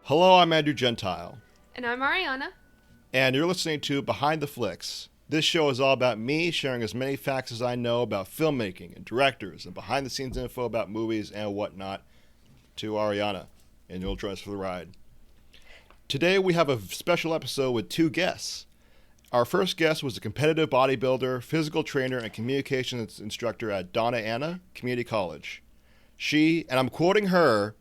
Hello, I'm Andrew Gentile, And I'm Arianna. and you're listening to Behind the Flicks. This show is all about me sharing as many facts as I know about filmmaking and directors and behind-the-scenes info about movies and whatnot to Arianna, and you'll join us for the ride. Today we have a special episode with two guests. Our first guest was a competitive bodybuilder, physical trainer, and communications instructor at Donna Anna Community College. She, and I'm quoting her,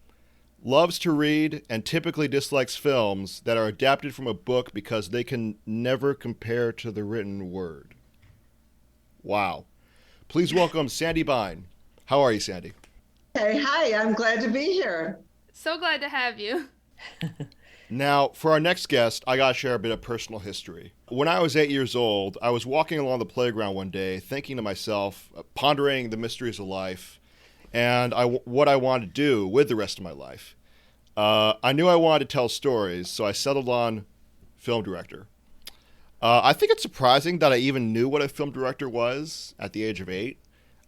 loves to read and typically dislikes films that are adapted from a book because they can never compare to the written word. Wow. Please welcome Sandy Bein. How are you, Sandy? Hey, hi, I'm glad to be here. So glad to have you. Now, for our next guest, I got to share a bit of personal history. When I was 8 years old, I was walking along the playground one day, thinking to myself, pondering the mysteries of life, and what I wanted to do with the rest of my life. I knew I wanted to tell stories, so I settled on film director. I think it's surprising that I even knew what a film director was at the age of 8.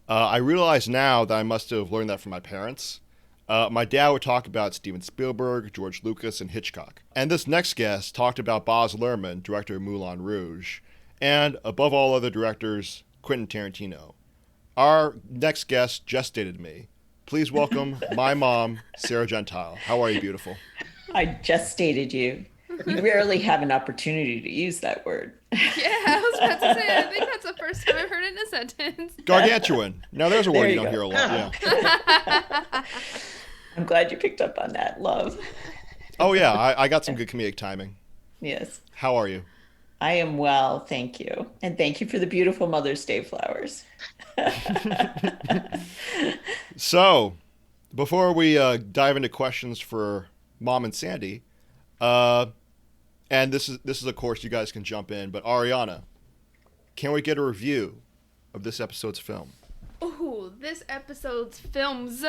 I realize now that I must have learned that from my parents. My dad would talk about Steven Spielberg, George Lucas, and Hitchcock. And this next guest talked about Baz Luhrmann, director of Moulin Rouge, and, above all other directors, Quentin Tarantino. Our next guest just dated me. Please welcome my mom, Sarah Gentile. How are you, beautiful? I just dated you. You rarely have an opportunity to use that word. Yeah, I was about to say, I think that's the first time I've heard it in a sentence. Gargantuan. Now there's a word There you you don't go. hear a lot. Yeah. I'm glad you picked up on that, love. Oh yeah, I got some good comedic timing. Yes. How are you? I am well, thank you. And thank you for the beautiful Mother's Day flowers. So, before we dive into questions for Mom and Sandy, and this is of course you guys can jump in, but Arianna, can we get a review of this episode's film? Ooh, this episode's films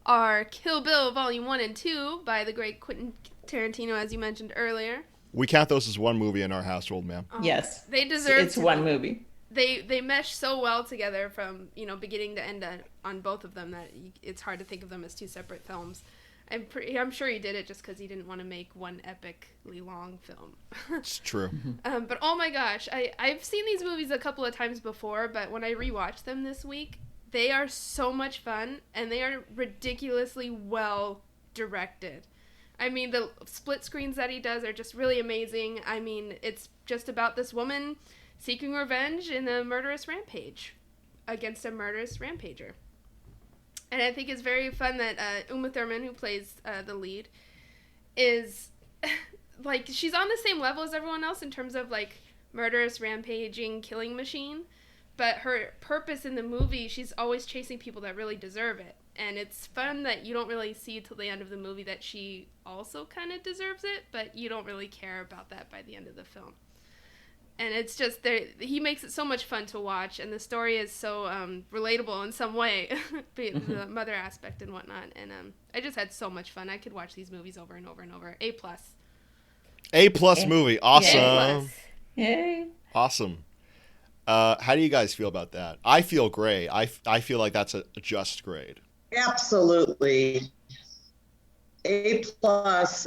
are Kill Bill Volume 1 and 2 by the great Quentin Tarantino, as you mentioned earlier. We count those as one movie in our household, ma'am. Yes. They deserve It's to one be. movie. They mesh so well together from, beginning to end on both of them that it's hard to think of them as two separate films. I'm sure he did it just because he didn't want to make one epically long film. It's true. But oh my gosh, I've seen these movies a couple of times before, but when I rewatched them this week, they are so much fun, and they are ridiculously well directed. I mean, the split screens that he does are just really amazing. I mean, it's just about this woman seeking revenge in a murderous rampage against a murderous rampager. And I think it's very fun that Uma Thurman, who plays the lead, is like, she's on the same level as everyone else in terms of like murderous rampaging killing machine, but her purpose in the movie, she's always chasing people that really deserve it. And it's fun that you don't really see till the end of the movie that she also kind of deserves it, but you don't really care about that by the end of the film. And it's just, he makes it so much fun to watch, and the story is so relatable in some way, the mother aspect and whatnot. And I just had so much fun. I could watch these movies over and over and over. A+. A+ movie. Awesome. A+. Yay. Awesome. How do you guys feel about that? I feel great. I feel like that's a just grade. Absolutely. A plus,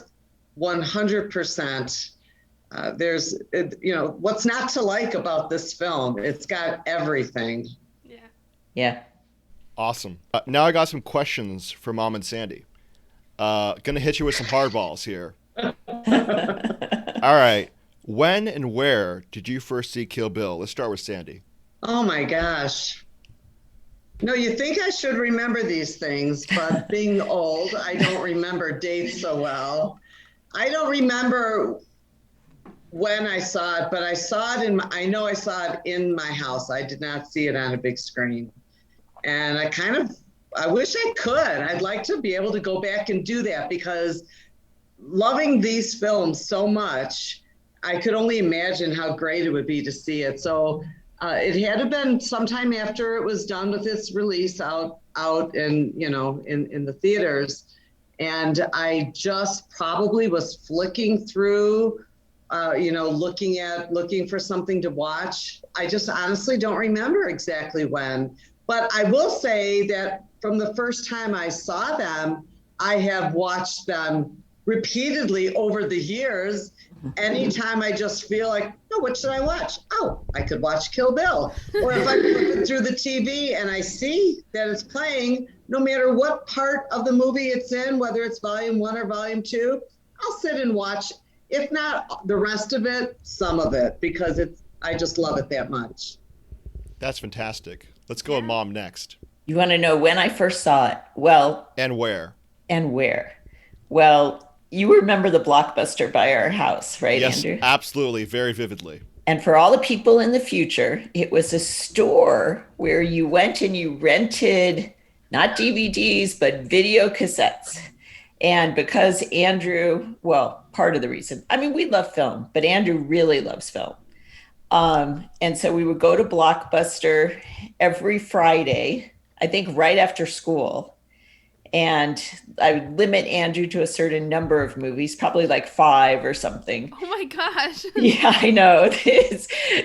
100%. What's not to like about this film? It's got everything. Yeah. Yeah. Awesome. Now I got some questions for Mom and Sandy. Gonna hit you with some hardballs here. All right. When and where did you first see Kill Bill? Let's start with Sandy. Oh my gosh. No, you think I should remember these things, but being old, I don't remember dates so well. I don't remember when I saw it, but I know I saw it in my house. I did not see it on a big screen. And I wish I could. I'd like to be able to go back and do that, because loving these films so much, I could only imagine how great it would be to see it. So it had to have been sometime after it was done with its release out in the theaters. And I just probably was flicking through, looking for something to watch. I just honestly don't remember exactly when. But I will say that from the first time I saw them, I have watched them repeatedly over the years. Anytime I just feel like, oh, what should I watch? Oh, I could watch Kill Bill. Or if I'm flipping through the TV and I see that it's playing, no matter what part of the movie it's in, whether it's volume 1 or volume 2, I'll sit and watch, if not the rest of it, some of it, because I just love it that much. That's fantastic. Let's go with Mom next. You want to know when I first saw it? Well, And where? Well, you remember the Blockbuster by our house, right, Yes, Andrew? absolutely. Very vividly. And for all the people in the future, it was a store where you went and you rented not DVDs, but video cassettes. And because Andrew, well, part of the reason, I mean, we love film, but Andrew really loves film. And so we would go to Blockbuster every Friday, I think right after school. And I would limit Andrew to a certain number of movies, probably like 5 or something. Oh my gosh. Yeah, I know.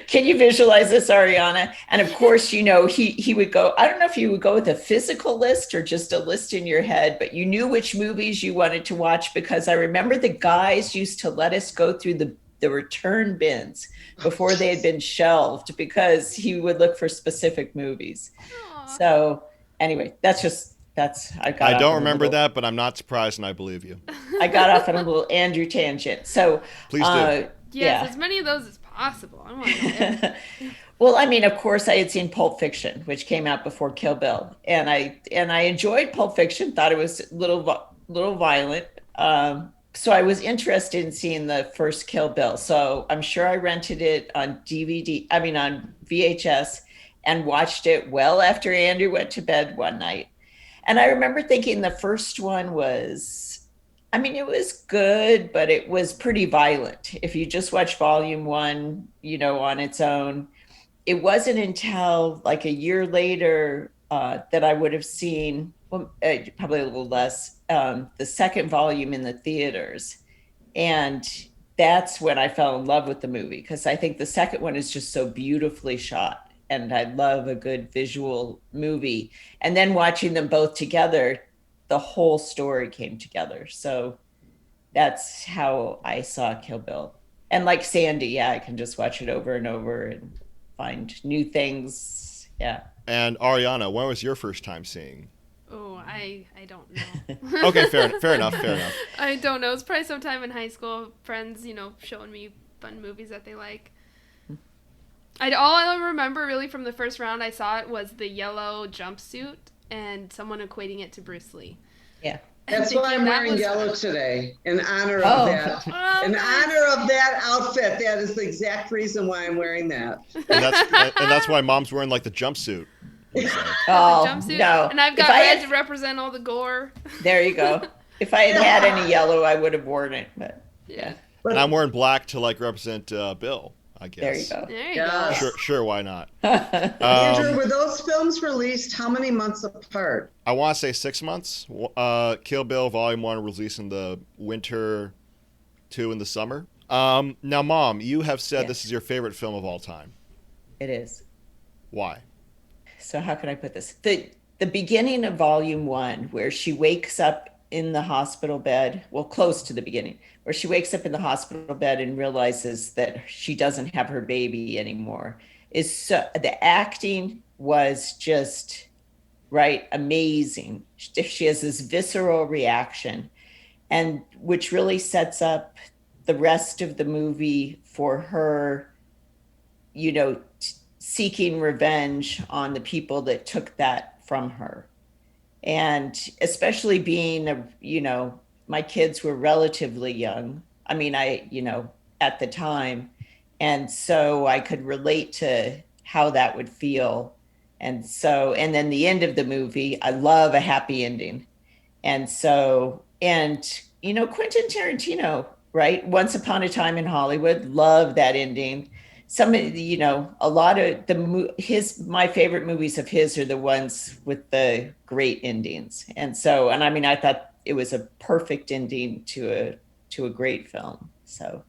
Can you visualize this, Arianna? And of course, you know, he would go, I don't know if you would go with a physical list or just a list in your head, but you knew which movies you wanted to watch, because I remember the guys used to let us go through the return bins before they had been shelved, because he would look for specific movies. Aww. So anyway, I don't remember that, but I'm not surprised and I believe you. I got off on a little Andrew tangent. So please do. Yes, as many of those as possible. I want to know everything. Well, I mean, of course, I had seen Pulp Fiction, which came out before Kill Bill, and I enjoyed Pulp Fiction. Thought it was a little violent. So I was interested in seeing the first Kill Bill. So I'm sure I rented it on on VHS, and watched it well after Andrew went to bed one night. And I remember thinking the first one was, I mean, it was good, but it was pretty violent. If you just watch volume 1, you know, on its own. It wasn't until like a year later that I would have seen, probably a little less, the second volume in the theaters. And that's when I fell in love with the movie, because I think the second one is just so beautifully shot. And I love a good visual movie. And then watching them both together, the whole story came together. So that's how I saw Kill Bill. And like Sandy, yeah, I can just watch it over and over and find new things. Yeah. And Arianna, when was your first time seeing? Oh, I don't know. Okay, fair enough. I don't know. It's probably sometime in high school. Friends, you know, showing me fun movies that they like. All I remember really from the first round I saw it was the yellow jumpsuit and someone equating it to Bruce Lee. Yeah. That's why I'm wearing yellow today, in honor of that. Oh, In nice. honor of that outfit, that is the exact reason why I'm wearing that. And that's why Mom's wearing like the jumpsuit. Oh, Jumpsuit. no. And I've got red to represent all the gore. There you go. If I had any yellow, I would have worn it. But yeah. And I'm wearing black to like represent Bill, I guess. There you go. There you go. Sure, why not? Andrew, were those films released how many months apart? I want to say 6 months. Kill Bill Volume 1 released in the winter, 2 in the summer. Now, Mom, you have said this is your favorite film of all time. It is. Why? So how can I put this? The beginning of volume 1, where she wakes up in the hospital bed, well, close to the beginning, where she wakes up in the hospital bed and realizes that she doesn't have her baby anymore, the acting was just amazing. She has this visceral reaction, and which really sets up the rest of the movie for her, you know, seeking revenge on the people that took that from her. And especially being, my kids were relatively young. I mean, at the time. And so I could relate to how that would feel. And then the end of the movie, I love a happy ending. And Quentin Tarantino, right? Once Upon a Time in Hollywood, love that ending. A lot of my favorite movies of his are the ones with the great endings. And I thought it was a perfect ending to a great film. So.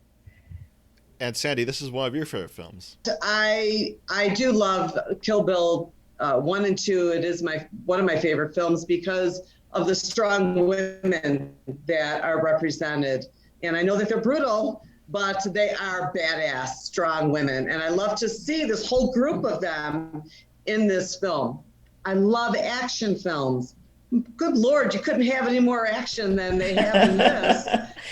And Sandy, this is one of your favorite films. I do love Kill Bill 1 and 2. It is one of my favorite films because of the strong women that are represented. And I know that they're brutal, but they are badass, strong women. And I love to see this whole group of them in this film. I love action films. Good Lord, you couldn't have any more action than they have in this.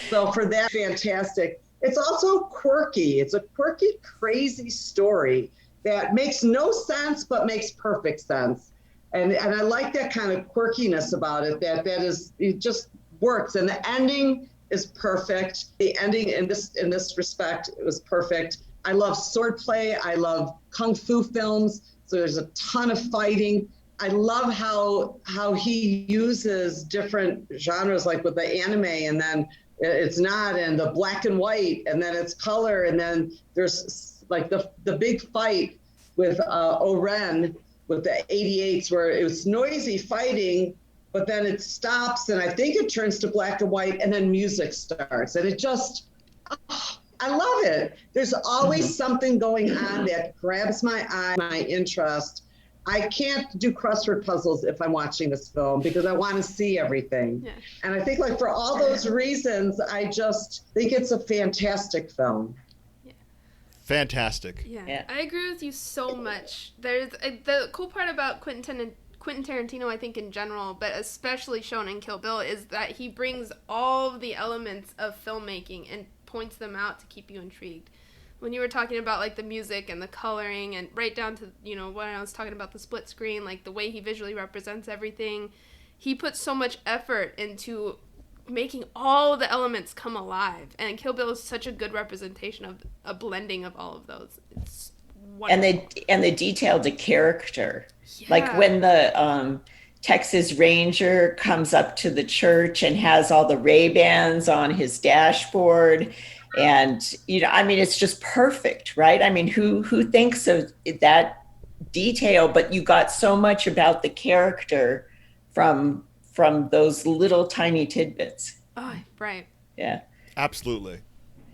So for that, fantastic. It's also quirky. It's a quirky, crazy story that makes no sense, but makes perfect sense. And I like that kind of quirkiness about it, it just works. And the ending is perfect. The ending in this respect, it was perfect. I love swordplay. I love kung fu films. So there's a ton of fighting. I love how he uses different genres, like with the anime, and then it's not, and the black and white, and then it's color, and then there's like the big fight with Oren with the 88s, where it was noisy fighting, but then it stops, and I think it turns to black and white, and then music starts, and it just, I love it. There's always something going on that grabs my eye, my interest. I can't do crossword puzzles if I'm watching this film because I want to see everything. Yeah. And I think like for all those reasons, I just think it's a fantastic film. Yeah. Fantastic. Yeah, I agree with you so much. There's the cool part about Quentin Tarantino, I think in general, but especially shown in Kill Bill, is that he brings all of the elements of filmmaking and points them out to keep you intrigued. When you were talking about like the music and the coloring and right down to, you know, when I was talking about the split screen, like the way he visually represents everything, he puts so much effort into making all the elements come alive. And Kill Bill is such a good representation of a blending of all of those. It's wonderful. And the detailed character. Yeah. Like when the Texas Ranger comes up to the church and has all the Ray-Bans on his dashboard. And, you know, I mean, it's just perfect, right? I mean, who thinks of that detail, but you got so much about the character from those little tiny tidbits. Oh, right. Yeah. Absolutely.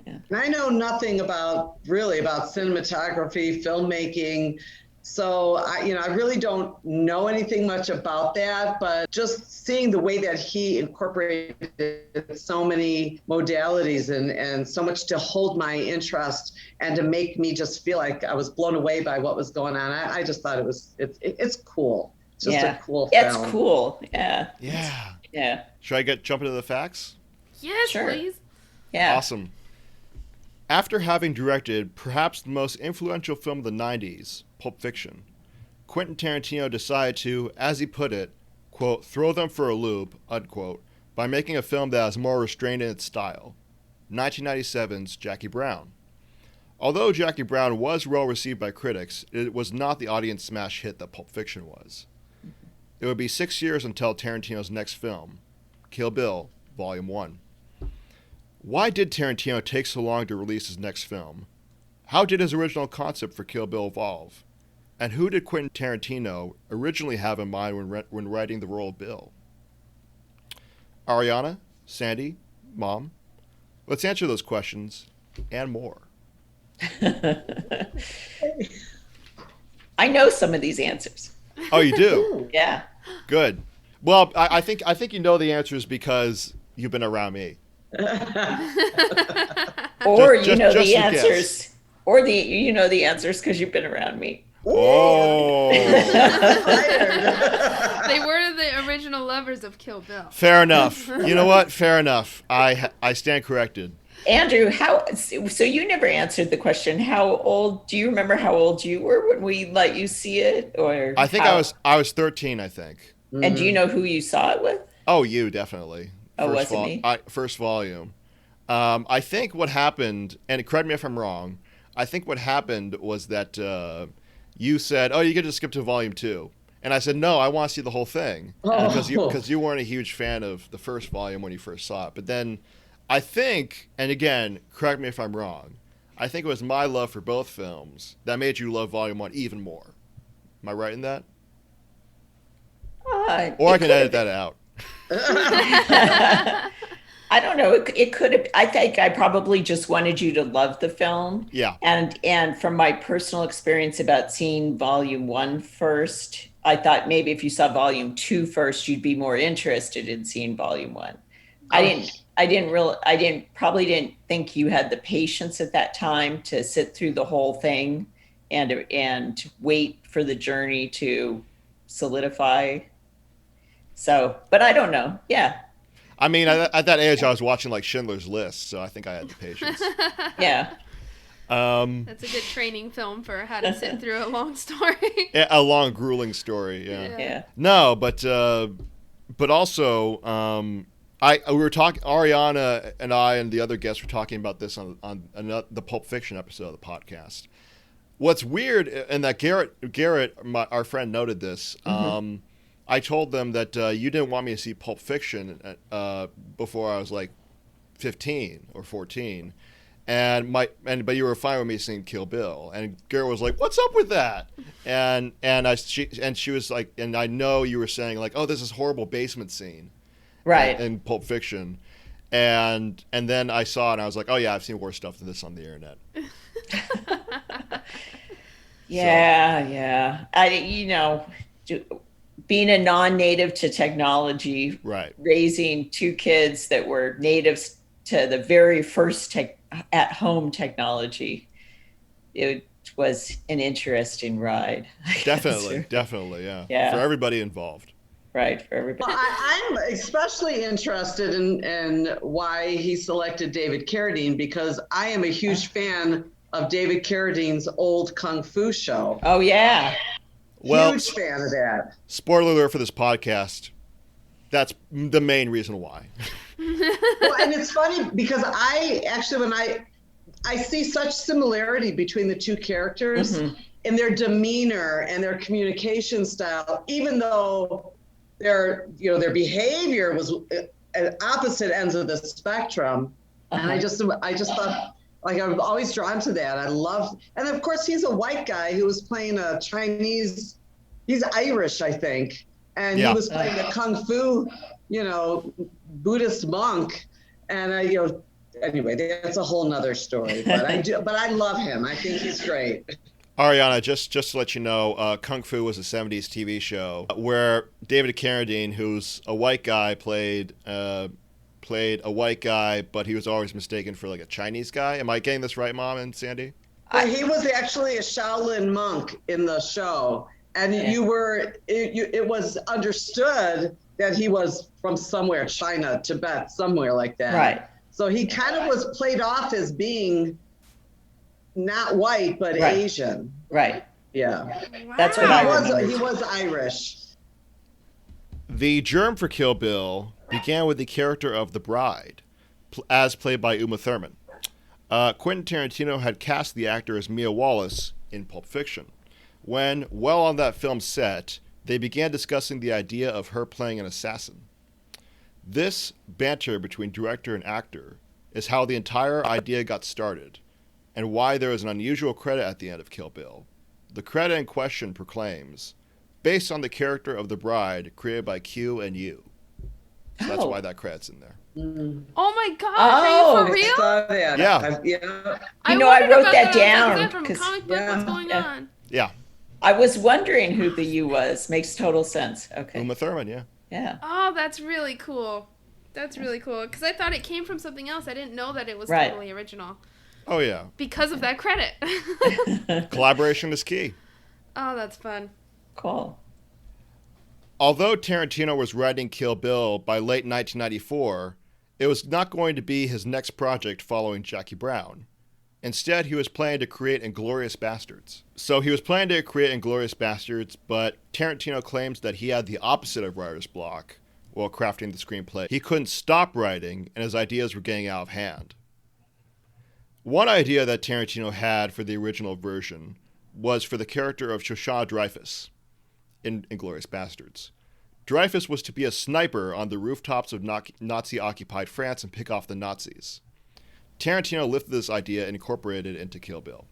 Yeah. And I know nothing about cinematography, filmmaking. So I really don't know anything much about that, but just seeing the way that he incorporated so many modalities and so much to hold my interest and to make me just feel like I was blown away by what was going on. I just thought it's cool. It's just a cool film. It's cool. Yeah. Yeah. Yeah. Should I jump into the facts? Yes, sure. Please. Yeah. Awesome. After having directed perhaps the most influential film of the 90s, Pulp Fiction, Quentin Tarantino decided to, as he put it, quote, throw them for a loop, unquote, by making a film that is more restrained in its style, 1997's Jackie Brown. Although Jackie Brown was well received by critics, it was not the audience smash hit that Pulp Fiction was. It would be 6 years until Tarantino's next film, Kill Bill, Volume 1. Why did Tarantino take so long to release his next film? How did his original concept for Kill Bill evolve? And who did Quentin Tarantino originally have in mind when writing the role of Bill? Arianna, Sandy, Mom, let's answer those questions and more. I know some of these answers. Oh, you do? Yeah. Good. Well, I think you know the answers because you've been around me. Or you know the answers. Or you know the answers because you've been around me. Oh. They were the original lovers of Kill Bill. Fair enough. You know what? Fair enough. I stand corrected. Andrew, so you never answered the question. Do you remember how old you were when we let you see it? Or I think I was 13, I think. And do you know who you saw it with? Oh, you definitely. Oh, was it me? First volume. I think what happened, and correct me if I'm wrong, I think what happened was that you said, oh, you could just skip to volume 2. And I said, no, I want to see the whole thing. Because you weren't a huge fan of the first volume when you first saw it. But then I think, and again, correct me if I'm wrong, I think it was my love for both films that made you love volume 1 even more. Am I right in that? Or I can edit that out. I don't know. It could have. I think I probably just wanted you to love the film. Yeah. And from my personal experience about seeing volume 1 first, I thought maybe if you saw volume 2 first, you'd be more interested in seeing volume 1. I probably didn't think you had the patience at that time to sit through the whole thing and wait for the journey to solidify. So, but I don't know. Yeah. I mean, at that age, I was watching like Schindler's List, so I think I had the patience. Yeah. That's a good training film for how to sit through a long story. A long, grueling story. Yeah. No, but also, we were talking. Arianna and I and the other guests were talking about this on the Pulp Fiction episode of the podcast. What's weird, and that Garrett, our friend, noted this. I told them that you didn't want me to see Pulp Fiction before I was like 15 or 14. But you were fine with me seeing Kill Bill, and Garrett was like, "What's up with that?" She was like, and I know you were saying like, "Oh, there's this horrible basement scene," right, in Pulp Fiction, and then I saw it and I was like, "Oh yeah, I've seen worse stuff than this on the internet." Yeah. Being a non-native to technology, right, raising 2 kids that were natives to the very first at-home technology, it was an interesting ride. Definitely, yeah. For everybody involved. Right, for everybody. Well, I'm especially interested in why he selected David Carradine, because I am a huge fan of David Carradine's old Kung Fu show. Oh, yeah. Well, huge fan of that. Spoiler alert for this podcast. That's the main reason why. Well, and it's funny because when I see such similarity between the 2 characters in their demeanor and their communication style, even though their behavior was at opposite ends of the spectrum. And I just thought, like, I was always drawn to that. And of course he's a white guy who was playing a Chinese, he's Irish, I think. And he was playing the Kung Fu, Buddhist monk. And anyway, that's a whole nother story, but I love him. I think he's great. Arianna, just to let you know, Kung Fu was a 70s TV show where David Carradine, who's a white guy, played a white guy, but he was always mistaken for like a Chinese guy. Am I getting this right, Mom and Sandy? He was actually a Shaolin monk in the show, and it was understood that he was from somewhere, China, Tibet, somewhere like that. Right. So he kind of was played off as being not white, but Asian. Right. Yeah. Wow. That's what I remember. He was Irish. The germ for Kill Bill began with the character of the bride, as played by Uma Thurman. Quentin Tarantino had cast the actor as Mia Wallace in Pulp Fiction. When, well on that film's set, they began discussing the idea of her playing an assassin. This banter between director and actor is how the entire idea got started, and why there is an unusual credit at the end of Kill Bill. The credit in question proclaims, based on the character of the bride created by Q and U. So that's why that credit's in there. Oh my gosh, are you for I real? saw that. Yeah. I wondered wrote about that I was down, like, is that from comic book? What's going on? Yeah. I was wondering who the U was. Makes total sense. Okay. Uma Thurman, yeah. Yeah. Oh, that's really cool. That's really cool. Because I thought it came from something else. I didn't know that it was Right. totally original. Oh, yeah. Because of that credit. Collaboration is key. Oh, that's fun. Cool. Although Tarantino was writing Kill Bill by late 1994, it was not going to be his next project following Jackie Brown. Instead, he was planning to create Inglourious Basterds. So he was planning to create Inglourious Basterds, but Tarantino claims that he had the opposite of writer's block while crafting the screenplay. He couldn't stop writing, and his ideas were getting out of hand. One idea that Tarantino had for the original version was for the character of Shoshana Dreyfus in Inglourious Basterds. Dreyfus was to be a sniper on the rooftops of Nazi-occupied France and pick off the Nazis. Tarantino lifted this idea and incorporated it into Kill Bill.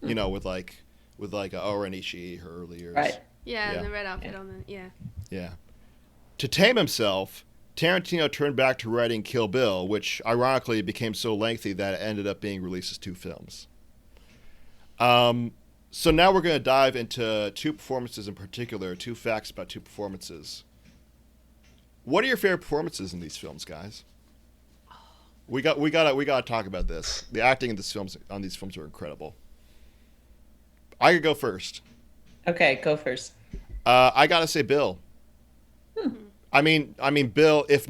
You know, with like Oren Ishii, her early years. Right. Yeah, and the red outfit on the, yeah. Yeah. To tame himself, Tarantino turned back to writing Kill Bill, which ironically became so lengthy that it ended up being released as 2 films. So now we're going to dive into two performances in particular, two facts about two performances. What are your favorite performances in these films, guys? We got to talk about this. The acting in these films are incredible. I could go first. Okay, go first. I got to say Bill. I mean Bill, if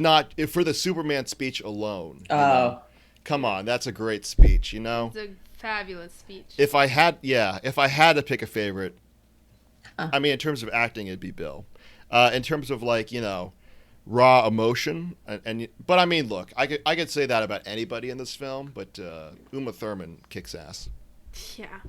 for the Superman speech alone. Oh. Come on, that's a great speech, you know? It's a fabulous speech. If I had to pick a favorite, I mean, in terms of acting, it'd be Bill. In terms of raw emotion, but I mean, look, I could say that about anybody in this film, but Uma Thurman kicks ass. Yeah.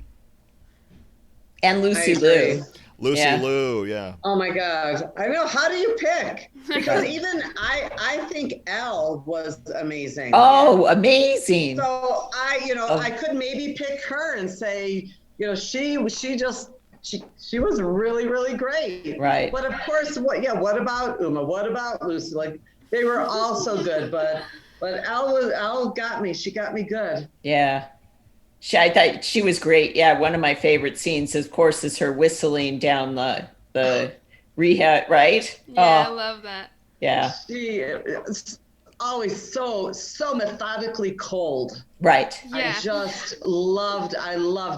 And Lucy Liu. Liu, yeah. Oh my God. I know. How do you pick? Because even I think Elle was amazing. Oh, amazing. So I could maybe pick her and say, she was really, really great. Right. But of course, what about Uma? What about Lucy? Like, they were all so good, but Elle got me. She got me good. Yeah. I thought she was great. Yeah, one of my favorite scenes, of course, is her whistling down the rehab, right? Yeah, I love that. Yeah. She is always so methodically cold. Right. Yeah. I loved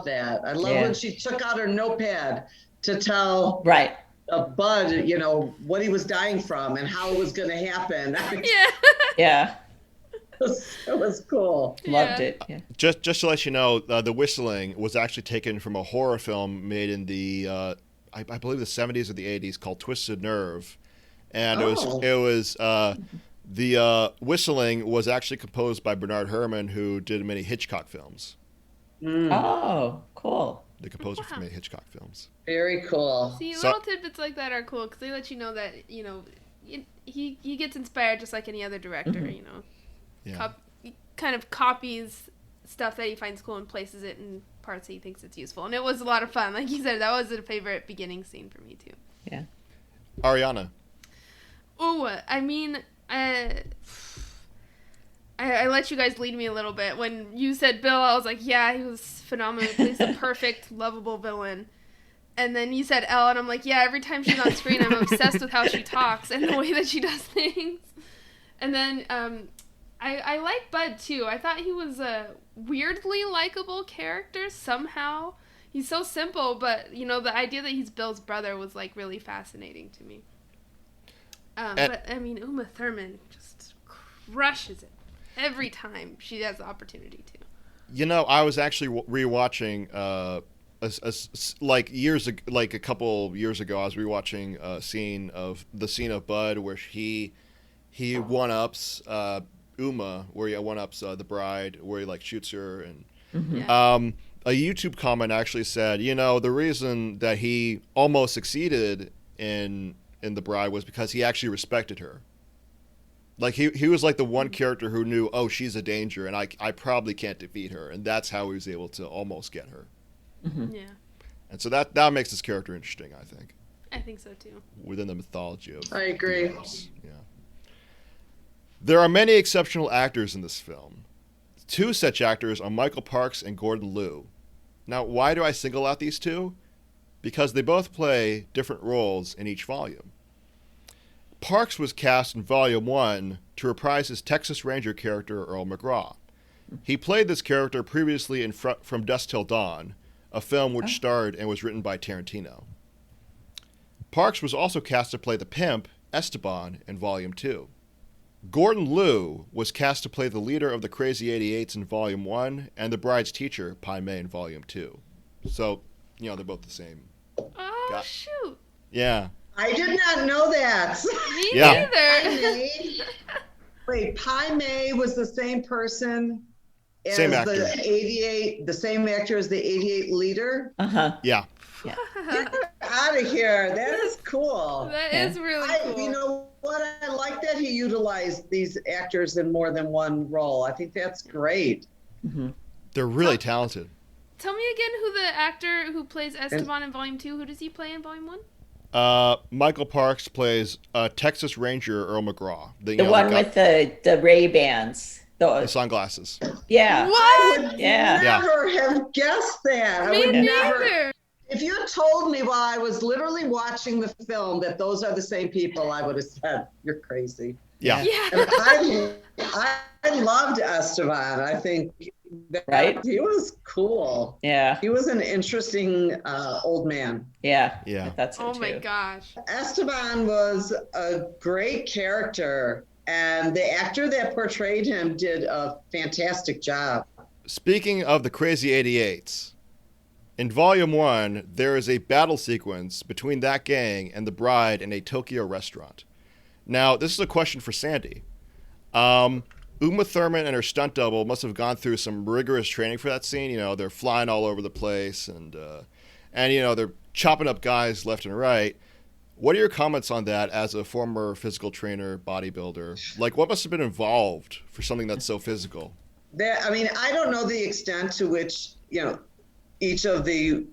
that. I love when she took out her notepad to tell Bud, what he was dying from and how it was going to happen. Yeah. Yeah. It was cool. Loved it. Yeah. Just to let you know, the whistling was actually taken from a horror film made in the I believe the 70s or the 80s called Twisted Nerve, and the whistling was actually composed by Bernard Herrmann, who did many Hitchcock films. Oh, cool. The composer for many Hitchcock films. Very cool. See, little tidbits like that are cool because they let you know that he gets inspired just like any other director. Yeah. Kind of copies stuff that he finds cool and places it in parts that he thinks it's useful. And it was a lot of fun. Like you said, that was a favorite beginning scene for me, too. Yeah. Arianna. Oh, I mean, I let you guys lead me a little bit. When you said Bill, I was like, yeah, he was phenomenal. He plays the perfect, lovable villain. And then you said Elle, and I'm like, yeah, every time she's on screen, I'm obsessed with how she talks and the way that she does things. And then I like Bud, too. I thought he was a weirdly likable character somehow. He's so simple, but, the idea that he's Bill's brother was, really fascinating to me. But, I mean, Uma Thurman just crushes it every time she has the opportunity to. I was actually rewatching, a couple years ago, I was rewatching the scene of Bud where he one-ups Uma, where he one-ups the bride, where he shoots her, and a YouTube comment actually said, the reason that he almost succeeded in the bride was because he actually respected her. He was the one character who knew, oh, she's a danger, and I probably can't defeat her, and that's how he was able to almost get her. Mm-hmm. Yeah. And so that makes this character interesting, I think. I think so too. Within the mythology of I agree. Yeah. There are many exceptional actors in this film. Two such actors are Michael Parks and Gordon Liu. Now, why do I single out these two? Because they both play different roles in each volume. Parks was cast in Volume 1 to reprise his Texas Ranger character Earl McGraw. He played this character previously in From Dusk Till Dawn, a film which starred and was written by Tarantino. Parks was also cast to play the pimp, Esteban, in Volume 2. Gordon Liu was cast to play the leader of the Crazy 88s in Volume 1 and the bride's teacher, Pai Mei, in Volume 2. So, they're both the same. Oh, shoot. Yeah. I did not know that. Me Yeah. neither. Wait, Pai Mei was the same person as Same actor. the same actor as the 88 leader? Uh-huh. Yeah. Get out of here. That is cool. That is really cool. You know what? I like that he utilized these actors in more than one role. I think that's great. Mm-hmm. They're really talented. Tell me again who the actor who plays Esteban in Volume 2, who does he play in Volume 1? Michael Parks plays Texas Ranger Earl McGraw. The one with the Ray-Bans. The sunglasses. Yeah. What? Never have guessed that. Me I would neither. If you had told me while I was literally watching the film that those are the same people, I would have said, you're crazy. Yeah. And I loved Esteban. I think that Right? he was cool. Yeah. He was an interesting old man. Yeah. Yeah. I thought so Oh too. my gosh. Esteban was a great character, and the actor that portrayed him did a fantastic job. Speaking of the Crazy 88s, in Volume 1, there is a battle sequence between that gang and the bride in a Tokyo restaurant. Now, this is a question for Sandy. Uma Thurman and her stunt double must have gone through some rigorous training for that scene. You know, they're flying all over the place and you know, they're chopping up guys left and right. What are your comments on that as a former physical trainer, bodybuilder? Like, what must have been involved for something that's so physical? I mean, I don't know the extent to which, you know, each of the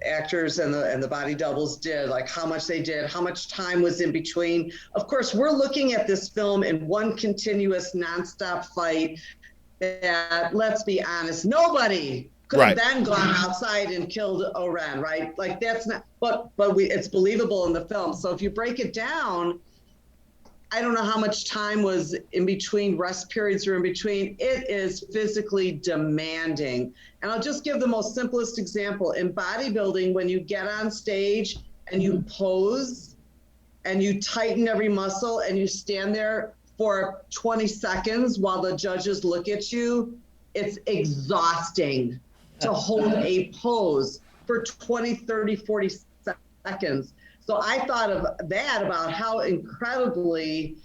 actors and the body doubles did, like how much they did, how much time was in between. Of course, we're looking at this film in one continuous nonstop fight that, let's be honest, nobody could have then gone outside and killed Oren, right? Like that's not, but it's believable in the film. So if you break it down, I don't know how much time was in between, rest periods were in between. It is physically demanding. And I'll just give the most simplest example. In bodybuilding, when you get on stage and you pose and you tighten every muscle and you stand there for 20 seconds while the judges look at you, it's exhausting to hold a pose for 20, 30, 40 seconds. So I thought of that, about how incredibly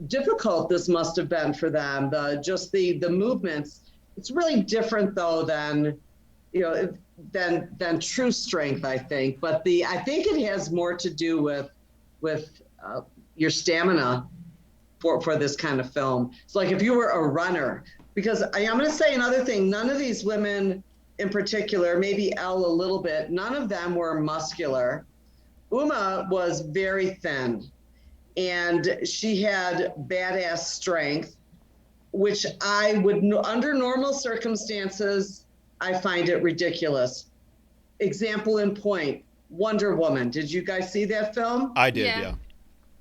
difficult this must have been for them. The movements. It's really different though than, you know, than true strength, I think. But I think it has more to do with your stamina for this kind of film. It's like if you were a runner, because I'm going to say another thing. None of these women in particular, maybe Elle a little bit, none of them were muscular. Uma was very thin, and she had badass strength, which I would, under normal circumstances, I find it ridiculous. Example in point, Wonder Woman. Did you guys see that film? I did, yeah.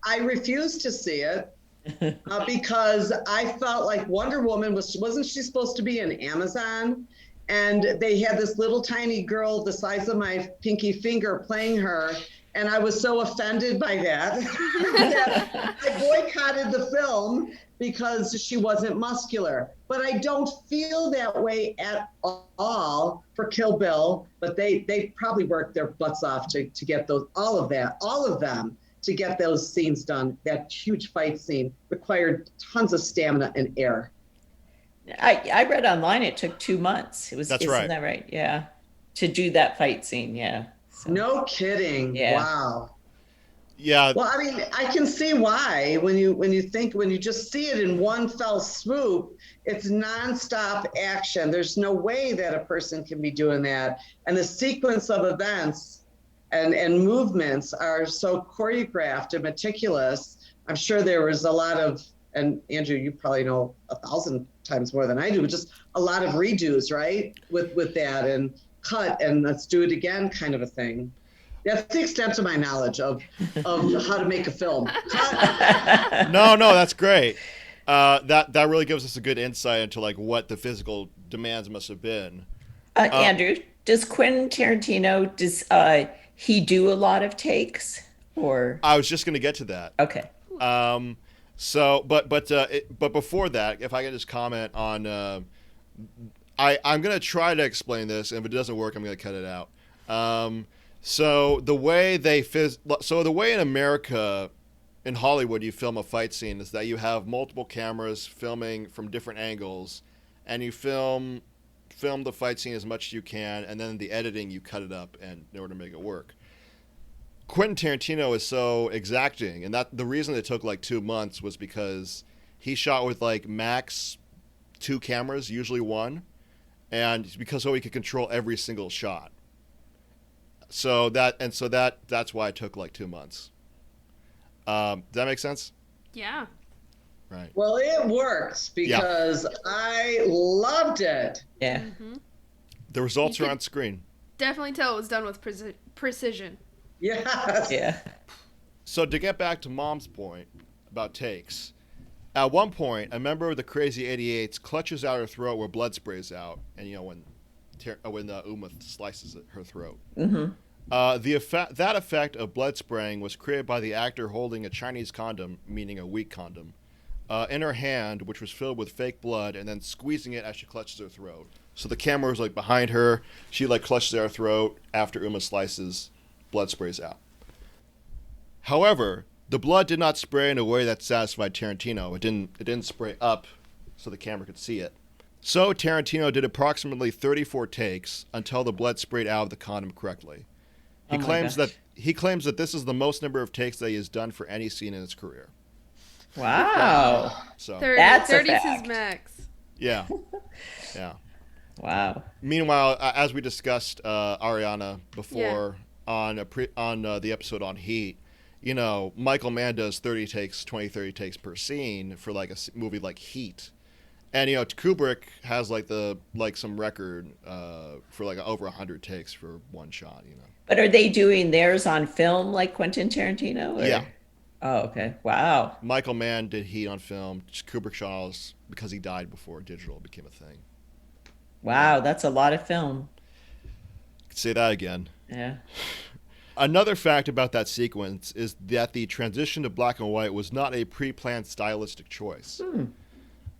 I refused to see it because I felt like Wonder Woman wasn't she supposed to be an Amazon? And they had this little tiny girl the size of my pinky finger playing her. And I was so offended by that, that I boycotted the film because she wasn't muscular. But I don't feel that way at all for Kill Bill, but they probably worked their butts off to get all of them, to get those scenes done. That huge fight scene required tons of stamina and air. I read online it took 2 months. Isn't that right? Yeah. To do that fight scene, yeah. So. No kidding. Yeah. Wow. Yeah. Well, I mean, I can see why when you just see it in one fell swoop, it's nonstop action. There's no way that a person can be doing that. And the sequence of events and movements are so choreographed and meticulous. I'm sure there was a lot of, and Andrew, you probably know 1,000 times more than I do, but just a lot of redos, right? With that and cut and let's do it again kind of a thing. That's the extent of my knowledge of how to make a film. No, that's great. That really gives us a good insight into like what the physical demands must have been. Andrew, does Quentin Tarantino, he do a lot of takes, or? I was just going to get to that. Okay. So, but before that, if I can just comment on, I'm going to try to explain this, and if it doesn't work, I'm going to cut it out. So the way in America, in Hollywood, you film a fight scene is that you have multiple cameras filming from different angles, and you film the fight scene as much as you can, and then the editing you cut it up in order to make it work. Quentin Tarantino is so exacting, and that the reason it took like 2 months was because he shot with like max 2 cameras, usually 1, and because so he could control every single shot. So that's why it took like 2 months. Does that make sense? Yeah. Right. Well, it works because I loved it. Yeah. Mm-hmm. The results are on screen. definitely tell it was done with precision. Yes. Yeah. So to get back to Mom's point about takes, at one point, a member of the Crazy 88s clutches out her throat where blood sprays out, and when Uma slices her throat. Mm-hmm. That effect of blood spraying was created by the actor holding a Chinese condom, meaning a weak condom, in her hand, which was filled with fake blood, and then squeezing it as she clutches her throat. So the camera was like behind her. She like clutches at her throat. After Uma slices, blood sprays out. However, the blood did not spray in a way that satisfied Tarantino. It didn't spray up so the camera could see it. So Tarantino did approximately 34 takes until the blood sprayed out of the condom correctly. He claims that this is the most number of takes that he has done for any scene in his career. Wow. So 30, That's a 30's his fact. max. yeah. Wow. Meanwhile, as we discussed Arianna before on the episode on Heat, Michael Mann does 30 takes per scene for like a movie like Heat. And Kubrick has like some record for like over 100 takes for one shot. But are they doing theirs on film like Quentin Tarantino? Or? Yeah. Oh, okay. Wow. Michael Mann did Heat on film. Kubrick shot us because he died before digital became a thing. Wow, that's a lot of film. Say that again. Yeah. Another fact about that sequence is that the transition to black and white was not a pre-planned stylistic choice.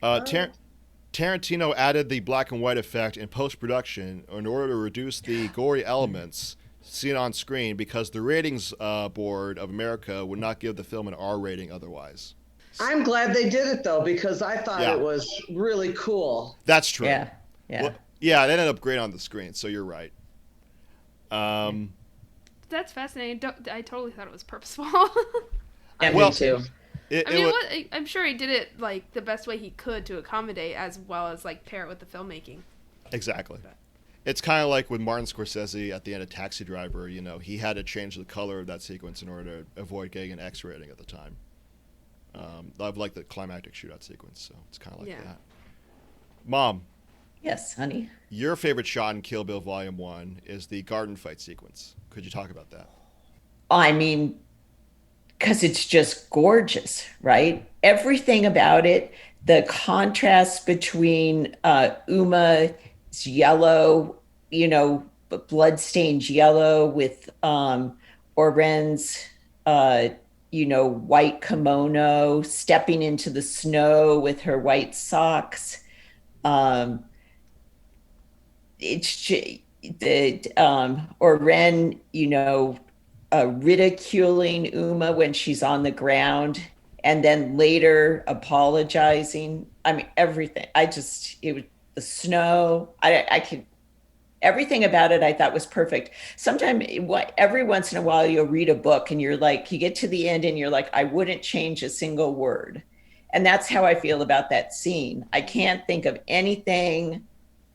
Tarantino added the black and white effect in post-production in order to reduce the gory elements seen on screen because the ratings board of America would not give the film an R rating otherwise. I'm glad they did it though, because I thought it was really cool. That's true. Yeah. Yeah. Well, yeah, it ended up great on the screen, so you're right. That's fascinating. I totally thought it was purposeful. Yeah, Well, me too. I'm sure he did it like the best way he could to accommodate as well as like pair it with the filmmaking. Exactly. It's kind of like with Martin Scorsese at the end of Taxi Driver. He had to change the color of that sequence in order to avoid getting an X rating at the time. I've liked the climactic shootout sequence, so it's kind of like that. Mom. Yes, honey. Your favorite shot in Kill Bill Volume 1 is the garden fight sequence. Could you talk about that? I mean, because it's just gorgeous, right? Everything about it, the contrast between Uma's yellow, blood-stained yellow with Oren's, white kimono, stepping into the snow with her white socks. It's the Oren, ridiculing Uma when she's on the ground and then later apologizing. I mean, everything. It was the snow. Everything about it I thought was perfect. Sometimes, every once in a while, you'll read a book and you're like, you get to the end and you're like, I wouldn't change a single word. And that's how I feel about that scene. I can't think of anything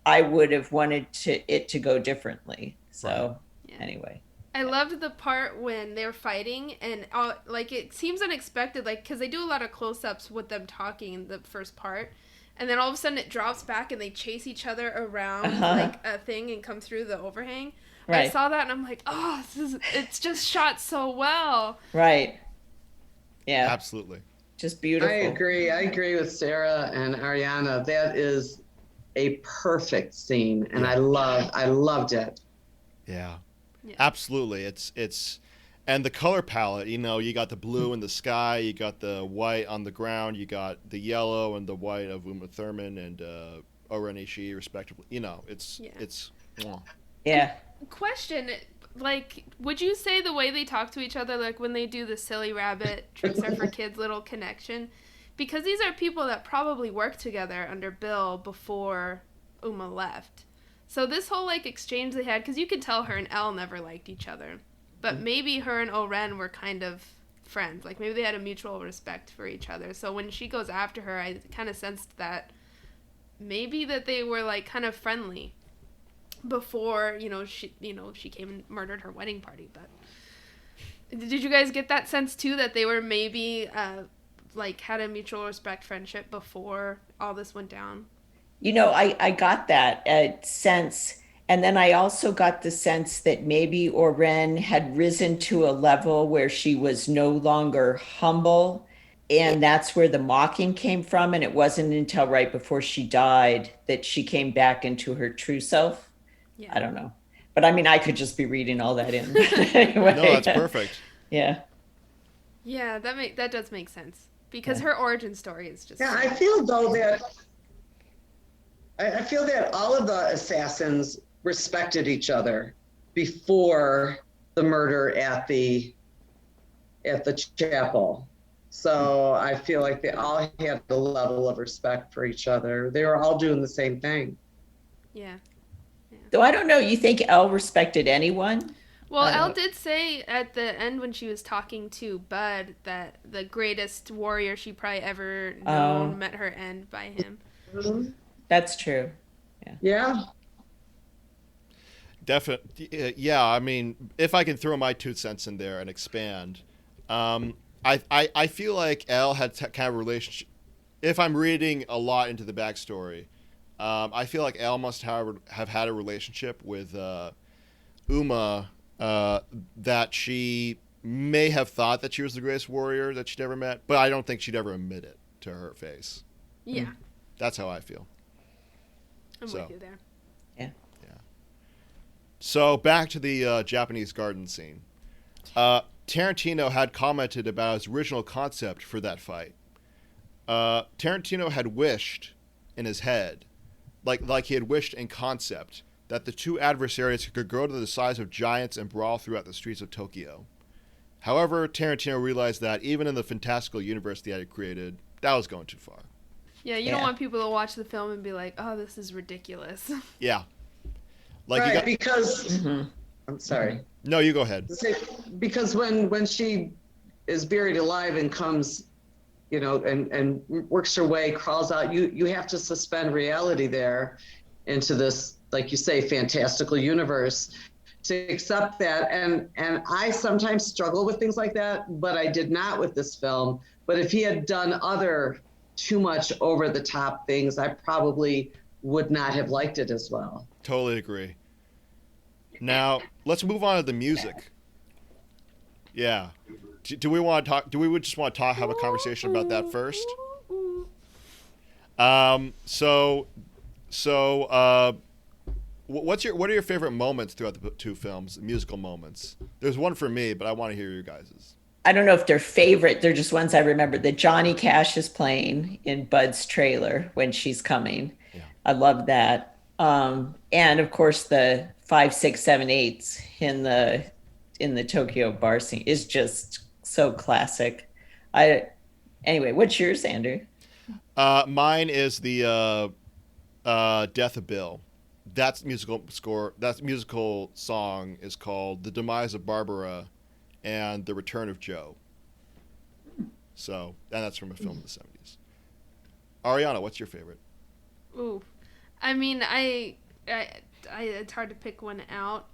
I would have wanted it to go differently. So anyway. I loved the part when they're fighting and it seems unexpected, because they do a lot of close-ups with them talking in the first part. And then all of a sudden it drops back and they chase each other around like a thing and come through the overhang. Right. I saw that and I'm like, it's just shot so well. Right. Yeah. Absolutely. Just beautiful. I agree with Sarah and Arianna. That is a perfect scene and I loved it. Yeah. Absolutely. It's and the color palette, you got the blue in the sky, you got the white on the ground, you got the yellow and the white of Uma Thurman and Oren Ishii, respectively. It's yeah. Question, would you say the way they talk to each other, like when they do the silly rabbit tricks are for kids little connection, because these are people that probably worked together under Bill before Uma left. So this whole exchange they had, because you could tell her and Elle never liked each other. But maybe her and Oren were kind of friends. Maybe they had a mutual respect for each other. So when she goes after her, I kind of sensed that maybe that they were kind of friendly before, she came and murdered her wedding party. But did you guys get that sense too, that they were maybe had a mutual respect friendship before all this went down? I got that sense. And then I also got the sense that maybe Oren had risen to a level where she was no longer humble. And that's where the mocking came from. And it wasn't until right before she died that she came back into her true self. Yeah. I don't know. But I mean, I could just be reading all that in. No, Anyway. that's perfect. Yeah. Yeah, that does make sense because her origin story is just. Yeah, I feel though that I feel that all of the assassins respected each other before the murder at the chapel. So I feel like they all had a level of respect for each other. They were all doing the same thing. Yeah. Though I don't know, you think Elle respected anyone? Well, Elle did say at the end when she was talking to Bud that the greatest warrior she probably ever known met her end by him. Mm-hmm. That's true. Yeah. Definitely. Yeah, I mean, if I can throw my 2 cents in there and expand, I feel like Elle had kind of a relationship. If I'm reading a lot into the backstory, I feel like Elle must have had a relationship with Uma that she may have thought that she was the greatest warrior that she'd ever met, but I don't think she'd ever admit it to her face. Yeah. That's how I feel. I'm with you there. Yeah. So back to the Japanese garden scene. Tarantino had commented about his original concept for that fight. Tarantino had wished in his head, like he had wished in concept, that the two adversaries could grow to the size of giants and brawl throughout the streets of Tokyo. However, Tarantino realized that even in the fantastical universe that he had created, that was going too far. Yeah, you don't want people to watch the film and be like, "Oh, this is ridiculous." Yeah. Like right, because I'm sorry. No, you go ahead. Because when she is buried alive and comes, and works her way, crawls out, you have to suspend reality there into this, like you say, fantastical universe to accept that. And I sometimes struggle with things like that, but I did not with this film. But if he had done other too much over the top things, I probably would not have liked it as well. Totally agree. Now, let's move on to the music. Yeah. Do we want to talk? Do we just want to have a conversation about that first? What are your favorite moments throughout the two films, musical moments? There's one for me, but I want to hear your guys's. I don't know if they're favorite. They're just ones I remember. That Johnny Cash is playing in Bud's trailer when she's coming. Yeah. I love that. And of course the 5, 6, 7, 8s in the Tokyo bar scene is just so classic. Anyway, what's yours, Andrew? Mine is the Death of Bill. That musical song is called "The Demise of Barbara" and "The Return of Joe." So, and that's from a film in the 70s. Arianna, what's your favorite? Ooh, I mean, it's hard to pick one out,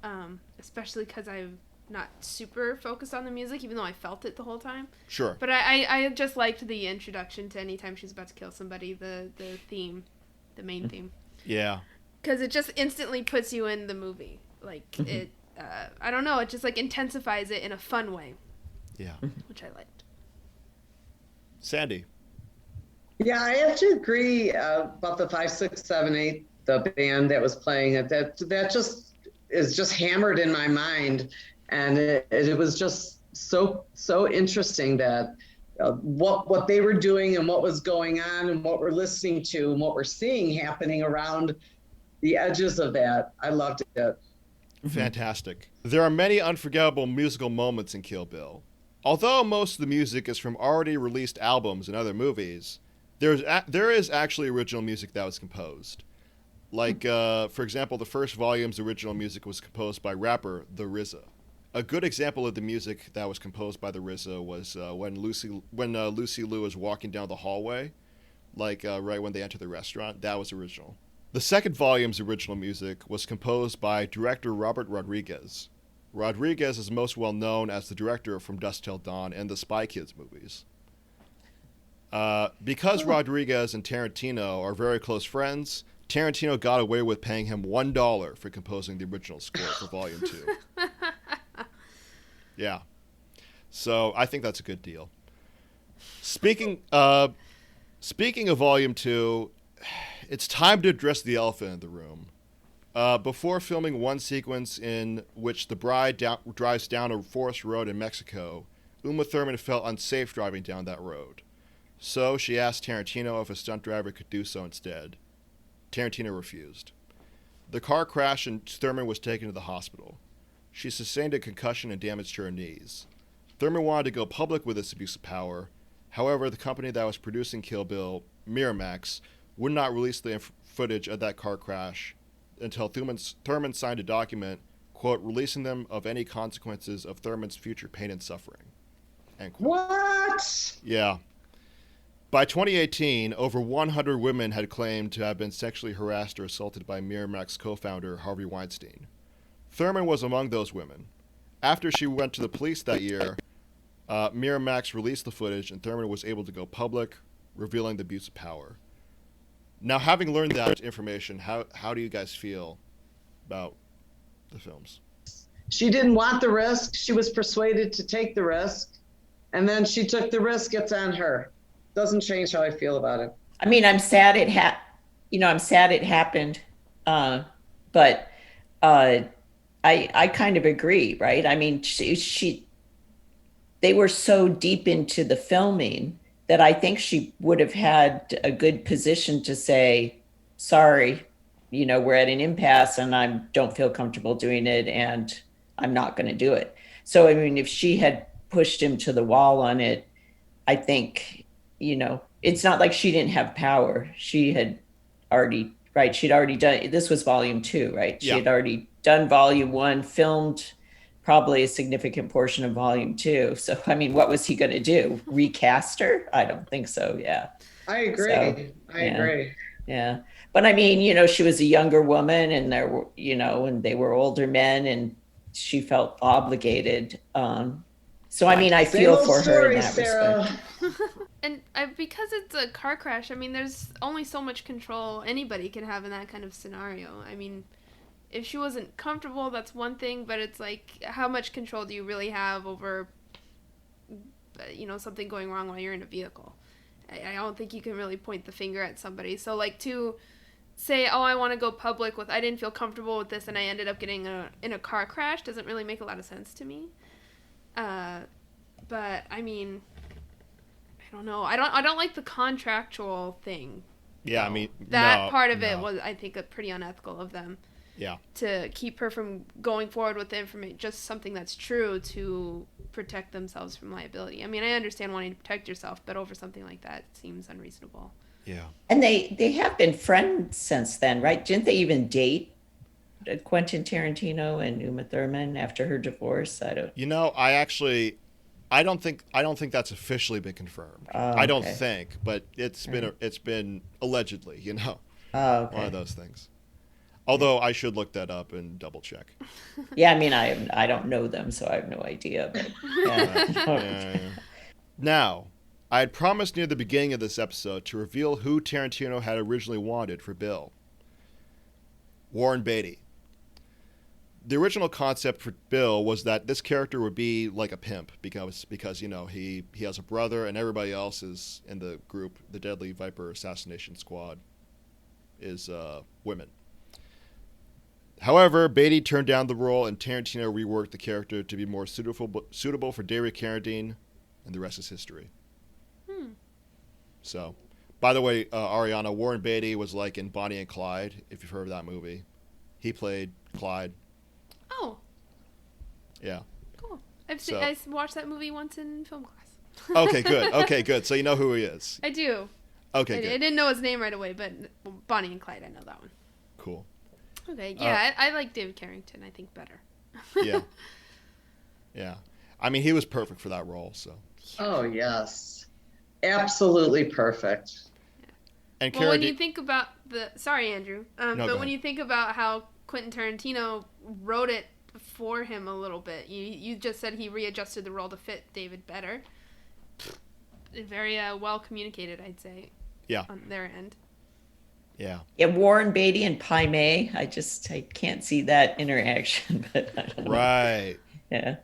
especially because I'm not super focused on the music, even though I felt it the whole time. Sure. But I just liked the introduction to anytime she's about to kill somebody, the theme, the main theme. Yeah. Because it just instantly puts you in the movie. Like, it, I don't know, it just, like, intensifies it in a fun way. Yeah. Which I liked. Sandy. Yeah, I have to agree about the 5, 6, 7, 8, the band that was playing it. That just is just hammered in my mind. And it was just so interesting that what they were doing and what was going on and what we're listening to and what we're seeing happening around the edges of that. I loved it. Fantastic. There are many unforgettable musical moments in Kill Bill. Although most of the music is from already released albums and other movies, there is actually original music that was composed. Like, for example, the first volume's original music was composed by rapper The RZA. A good example of the music that was composed by The RZA was when Lucy Liu is walking down the hallway, like right when they enter the restaurant. That was original. The second volume's original music was composed by director Robert Rodriguez. Rodriguez is most well known as the director from Dusk Till Dawn and the Spy Kids movies. Because Rodriguez and Tarantino are very close friends, Tarantino got away with paying him $1 for composing the original score for Volume 2. Yeah. So I think that's a good deal. Speaking of Volume 2, it's time to address the elephant in the room. Before filming one sequence in which the bride drives down a forest road in Mexico, Uma Thurman felt unsafe driving down that road. So she asked Tarantino if a stunt driver could do so instead. Tarantino refused. The car crashed and Thurman was taken to the hospital. She sustained a concussion and damage to her knees. Thurman wanted to go public with this abuse of power. However, the company that was producing Kill Bill, Miramax, would not release the footage of that car crash until Thurman signed a document, quote, releasing them of any consequences of Thurman's future pain and suffering. End quote. What? Yeah. By 2018, over 100 women had claimed to have been sexually harassed or assaulted by Miramax co-founder Harvey Weinstein. Thurman was among those women. After she went to the police that year, Miramax released the footage and Thurman was able to go public, revealing the abuse of power. Now, having learned that information, how do you guys feel about the films? She didn't want the risk. She was persuaded to take the risk. And then she took the risk. It's on her. Doesn't change how I feel about it. I mean, I'm sad it happened. But I kind of agree, right? I mean, they were so deep into the filming that I think she would have had a good position to say, sorry, we're at an impasse and I don't feel comfortable doing it and I'm not going to do it. So, I mean, if she had pushed him to the wall on it, I think, it's not like she didn't have power. She had already, right? She'd already done, this was Volume 2, right? Yeah. She had already done Volume 1, filmed probably a significant portion of Volume 2. So, I mean, what was he going to do? Recast her? I don't think so. Yeah. I agree. I agree. Yeah. But I mean, she was a younger woman and there were, and they were older men and she felt obligated. So, I mean, I feel for her in that respect. And because it's a car crash, I mean, there's only so much control anybody can have in that kind of scenario. I mean, if she wasn't comfortable, that's one thing, but it's like, how much control do you really have over, something going wrong while you're in a vehicle? I don't think you can really point the finger at somebody. So, like, to say, oh, I want to go public with, I didn't feel comfortable with this and I ended up getting in a car crash doesn't really make a lot of sense to me. But, I mean, I don't know. I don't like the contractual thing. Yeah, I mean, that part of it was, I think, pretty unethical of them. Yeah. To keep her from going forward with the information, just something that's true to protect themselves from liability. I mean, I understand wanting to protect yourself, but over something like that seems unreasonable. Yeah. And they have been friends since then, right? Didn't they even date Quentin Tarantino and Uma Thurman after her divorce? I don't think that's officially been confirmed. I don't think, but it's been allegedly, Oh, okay. One of those things. Although I should look that up and double check. Yeah, I mean, I don't know them, so I have no idea. But yeah. Now, I had promised near the beginning of this episode to reveal who Tarantino had originally wanted for Bill. Warren Beatty. The original concept for Bill was that this character would be like a pimp because he has a brother and everybody else is in the group, the Deadly Viper Assassination Squad, is women. However, Beatty turned down the role and Tarantino reworked the character to be more suitable for David Carradine, and the rest is history. So, by the way, Arianna, Warren Beatty was like in Bonnie and Clyde, if you've heard of that movie. He played Clyde. Oh. Yeah. Cool. I watched that movie once in film class. Okay, good. So you know who he is. I do. Okay, good. I didn't know his name right away, but Bonnie and Clyde, I know that one. Cool. Okay, yeah, I like David Carradine, I think, better. Yeah. Yeah. I mean, he was perfect for that role, so. Oh, yes. Absolutely perfect. Yeah. And when you think about sorry, Andrew, when you think about how Quentin Tarantino wrote it for him a little bit, you just said he readjusted the role to fit David better. Very well communicated, I'd say. Yeah. On their end. Yeah. Yeah, Warren Beatty and Pai Mei. I can't see that interaction, but I don't know. Right. Yeah.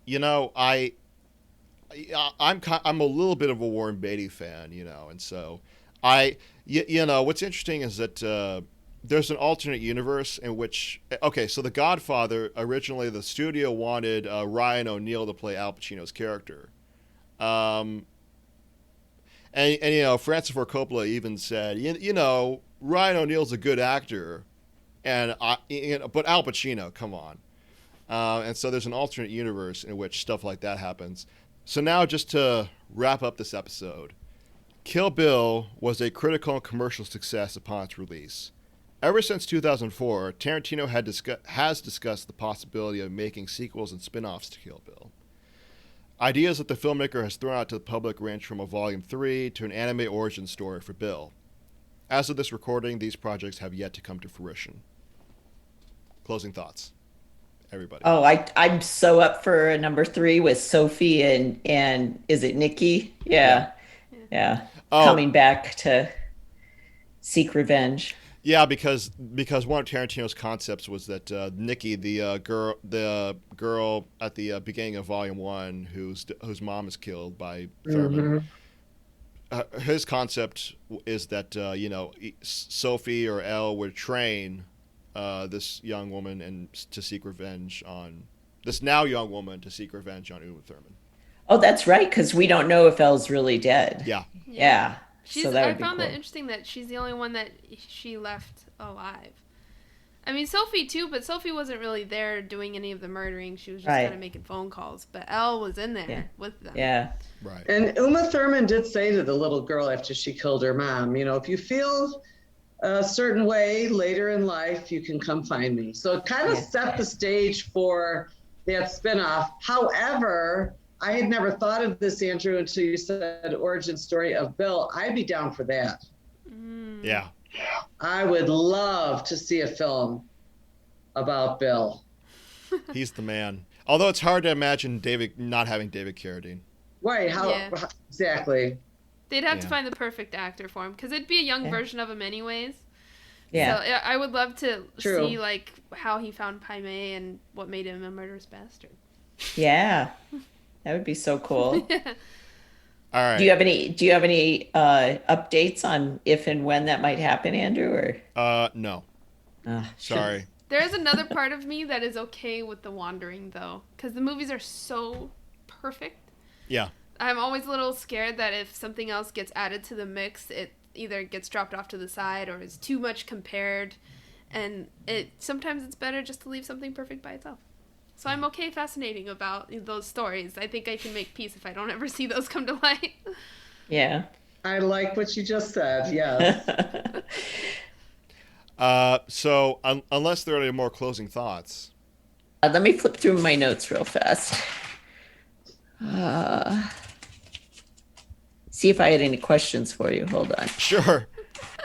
You know, I'm a little bit of a Warren Beatty fan, you know, and so you know, what's interesting is that there's an alternate universe in which, okay, so The Godfather, originally the studio wanted Ryan O'Neal to play Al Pacino's character. Um, and you know, Francis Ford Coppola even said, you know, Ryan O'Neal's a good actor, but Al Pacino, come on. And so there's an alternate universe in which stuff like that happens. So now, just to wrap up this episode, Kill Bill was a critical and commercial success upon its release. Ever since 2004, Tarantino has discussed the possibility of making sequels and spin-offs to Kill Bill. Ideas that the filmmaker has thrown out to the public range from a Volume 3 to an anime origin story for Bill. As of this recording, these projects have yet to come to fruition. Closing thoughts, everybody. Oh, I'm so up for a number 3 with Sophie and is it Nikki? Yeah. Yeah. Oh. Coming back to seek revenge. Yeah, because one of Tarantino's concepts was that Nikki, the girl at the beginning of Volume 1, whose mom is killed by Thurman. His concept is that you know, Sophie or Elle would train this young woman and to seek revenge on this now young woman to seek revenge on Uma Thurman. Oh, that's right, because we don't know if Elle's really dead. Yeah. Yeah. I found that interesting that she's the only one that she left alive. I mean, Sophie too, but Sophie wasn't really there doing any of the murdering. She was just kind of making phone calls. But Elle was in there with them. Yeah. Right. And Uma Thurman did say to the little girl after she killed her mom, you know, if you feel a certain way later in life, you can come find me. So it kind of set the stage for that spinoff. However, I had never thought of this, Andrew, until you said origin story of Bill. I'd be down for that. Yeah. I would love to see a film about Bill. He's the man. Although it's hard to imagine not having David Carradine. Right. How exactly? They'd have to find the perfect actor for him because it'd be a young version of him anyways. Yeah. So I would love to see like how he found Pai Mei and what made him a murderous bastard. Yeah. That would be so cool. All right. Do you have any updates on if and when that might happen, Andrew? Or no. Sorry. There is another part of me that is okay with The Wandering though, because the movies are so perfect. Yeah. I'm always a little scared that if something else gets added to the mix, it either gets dropped off to the side or is too much compared, and sometimes it's better just to leave something perfect by itself. So I'm fascinating about those stories. I think I can make peace if I don't ever see those come to light. Yeah. I like what you just said. Yes. So unless there are any more closing thoughts. Let me flip through my notes real fast. See if I had any questions for you. Hold on. Sure.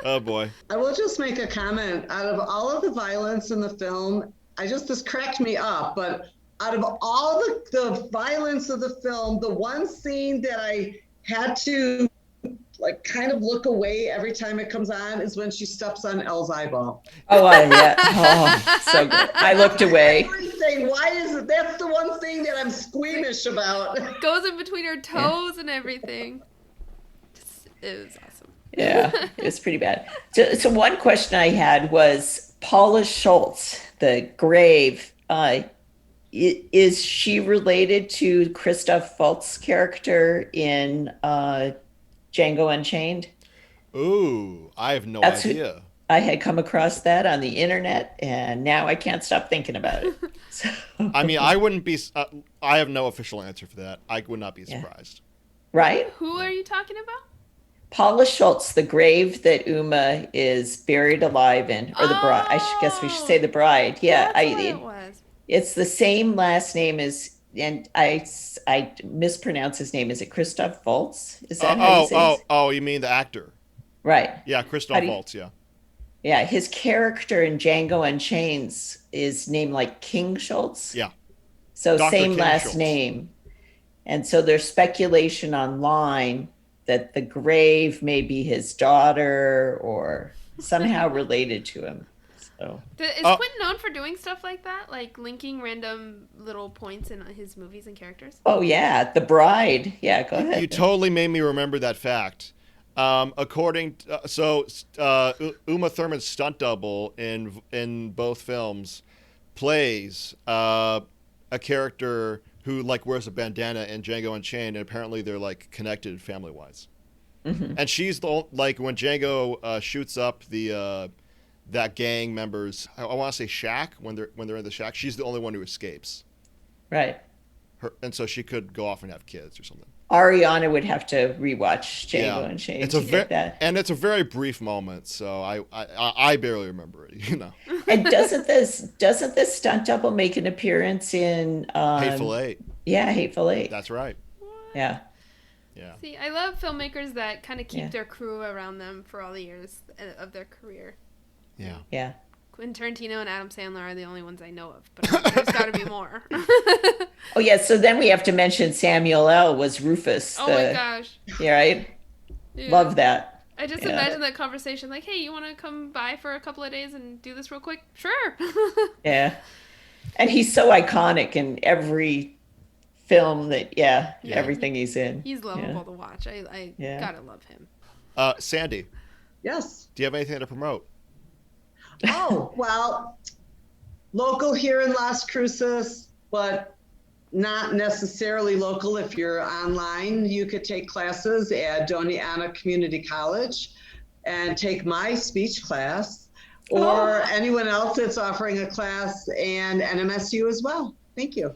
Oh boy. I will just make a comment. Out of all of the violence in the film, this cracked me up, but out of all the violence of the film, the one scene that I had to like kind of look away every time it comes on is when she steps on Elle's eyeball. Oh, yeah. Oh, so good. I looked away. Everything. Why is it? That's the one thing that I'm squeamish about. Goes in between her toes and everything. It was awesome. Yeah, it was pretty bad. So one question I had was Paula Schultz, the grave. Is she related to Christoph Waltz's character in Django Unchained? Ooh, I have no idea. I had come across that on the internet, and now I can't stop thinking about it. So. I mean, I wouldn't be. I have no official answer for that. I would not be surprised. Right? Who are you talking about? Paula Schultz, the grave that Uma is buried alive in, or the bride. I guess we should say the bride. Yeah, That's what it was. It's the same last name as, and I mispronounce his name. Is it Christoph Waltz? Is that how you say it? Oh, you mean the actor? Right. Yeah, Christoph Waltz. Yeah. Yeah, his character in Django Unchained is named like King Schultz. Yeah. So Dr. same King last Schultz. name. And so there's speculation online that the grave may be his daughter or somehow related to him. So Is Quentin known for doing stuff like that? Like linking random little points in his movies and characters? oh yeah, The Bride. Yeah, go ahead. You totally made me remember that fact. Uma Thurman's stunt double in both films plays a character who like wears a bandana in Django Unchained, and apparently they're like connected family wise. Mhm. And she's like when Django shoots up the that gang members, I want to say shack when they're in the shack. She's the only one who escapes. Right. And so she could go off and have kids or something. Arianna would have to rewatch Django Unchained to get that. And it's a very brief moment, so I barely remember it, you know. And doesn't this stunt double make an appearance in Hateful Eight. Yeah, Hateful Eight. That's right. Yeah. Yeah. See, I love filmmakers that kind of keep Yeah. their crew around them for all the years of their career. Yeah. Yeah. Quentin Tarantino and Adam Sandler are the only ones I know of, but there's got to be more. Oh yeah, so then we have to mention Samuel L. was Rufus. Oh my gosh. Yeah, right? Yeah. Love that. I just Yeah. imagine that conversation like, hey, you want to come by for a couple of days and do this real quick? Sure. Yeah. And he's so iconic in every film that, Yeah. everything he's in. He's lovable to watch. I Yeah. gotta love him. Sandy, Yes. do you have anything to promote? Oh, well, local here in Las Cruces, but not necessarily local if you're online. You could take classes at Dona Ana Community College and take my speech class, or anyone else that's offering a class, and NMSU as well. Thank you.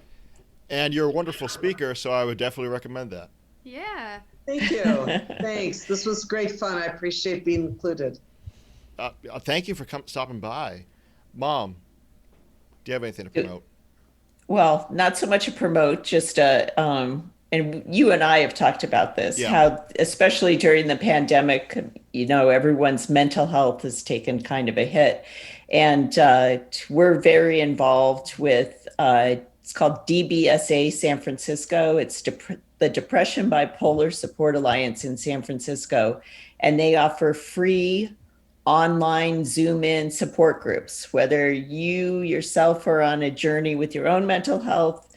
And you're a wonderful speaker, so I would definitely recommend that. Yeah. Thank you. Thanks. This was great fun. I appreciate being included. Thank you for stopping by. Mom, do you have anything to promote? Well, not so much a promote, just and you and I have talked about this, Yeah. how especially during the pandemic, everyone's mental health has taken kind of a hit. And we're very involved with, it's called DBSA San Francisco. It's the Depression Bipolar Support Alliance in San Francisco. And they offer free online Zoom in support groups, whether you yourself are on a journey with your own mental health,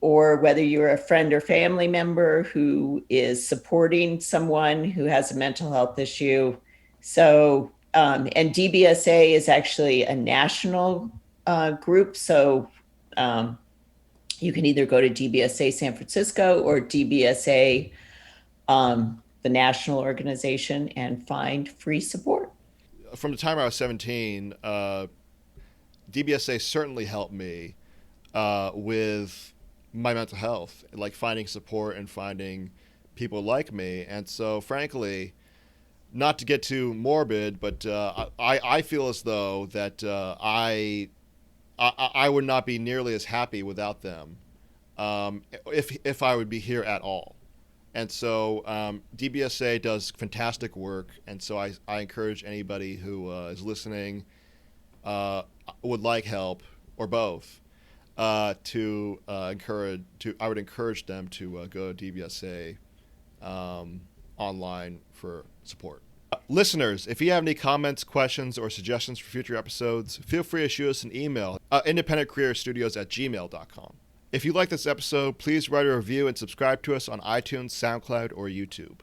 or whether you're a friend or family member who is supporting someone who has a mental health issue. So, and DBSA is actually a national group. So you can either go to DBSA San Francisco or DBSA, the national organization, and find free support. From the time I was 17, DBSA certainly helped me with my mental health, like finding support and finding people like me. And so, frankly, not to get too morbid, but I feel as though that I would not be nearly as happy without them if I would be here at all. And so DBSA does fantastic work, and so I encourage anybody who is listening, would like help, or both, I would encourage them to go to DBSA online for support. Listeners, if you have any comments, questions, or suggestions for future episodes, feel free to shoot us an email, independentcareerstudios@gmail.com. If you like this episode, please write a review and subscribe to us on iTunes, SoundCloud, or YouTube.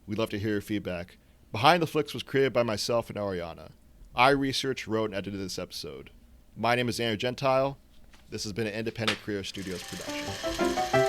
We'd love to hear your feedback. Behind the Flicks was created by myself and Arianna. I researched, wrote, and edited this episode. My name is Arianna Gentile. This has been an Independent Career Studios production.